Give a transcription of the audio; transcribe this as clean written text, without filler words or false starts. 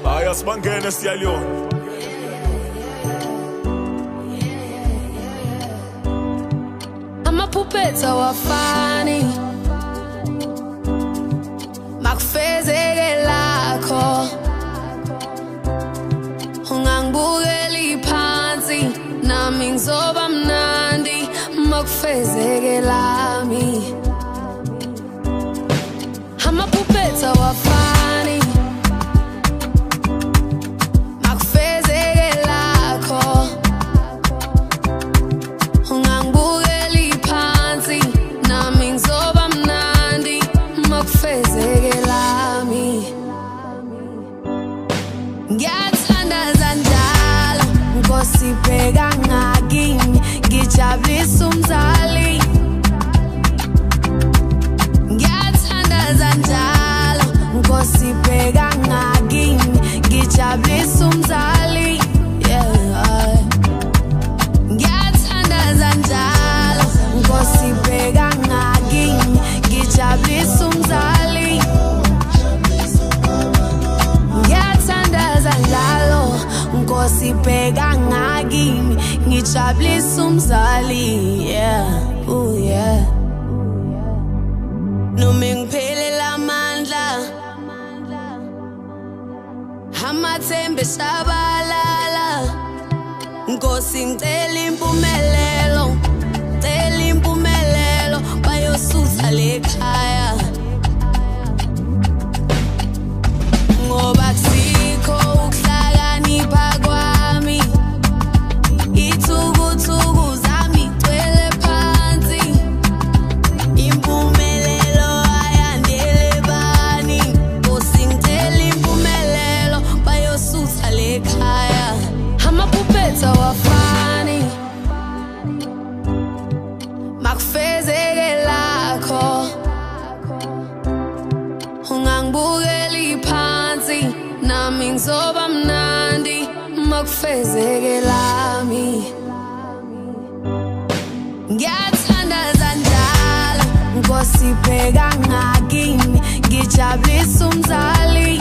Haya sibangene siyaliyona. Amaphuphethu awafani, makufezeke lakho. Ungangibukeli phansi, nami ngizoba mnandi makufezeke lami. Amaphuphethu awafani, makufezeke lakho. Ungangibukeli phansi, nami ngizoba mnandi makufezeke lami. Ngiyathandaza njalo Nkosi bheka ngakimi, ngijabulisa umzali. Ngiyathandaza njalo Nkosi bheka ngakimi, ngijabulisa umzali. Yeah. Ngiyathandaza njalo Nkosi bheka ngakimi, ngijabulisa umzali. Ngiyathandaza njalo Nkosi bheka ngakimi, ngijabulisa umzali. Yeah, ooh yeah. Noma ngiphelela amandla, amathemba eshabalala. Nkosi ngicela impumelelo, ngicela impumelelo, bayosutha lekhaya. Ngoba kusikho ukuhlakanipha kwami, ithukuthuku zami gcwele phansi. Impumelelo ayandele bani, Nkosi ngicela impumelelo, bayosutha lekhaya. Amaphuphethu awafani, makufezeke lakho. Ungangibukeli phansi, nami ngizoba mnandi makufezeke lami. Ngiyathandaza njalo Nkosi bheka ngakimi, ngijabulisa umzali.